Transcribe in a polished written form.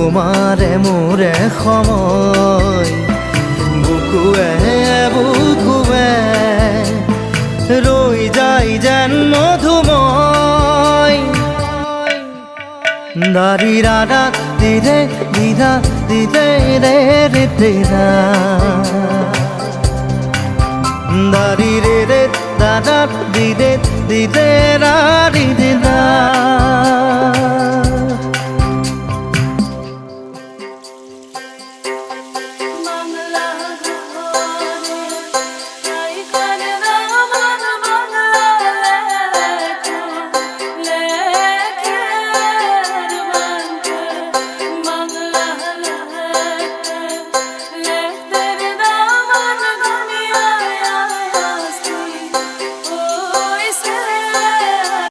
তোমাৰে মোৰে সময় বুকুৱে বুকুৱে ৰৈ যায় যেন মধুময় দাৰি ৰাধা দিৰে দিৰা দিৰে ৰে ৰে তেৰা দাৰি ৰে ৰে দাদা দিৰে দিৰে ৰা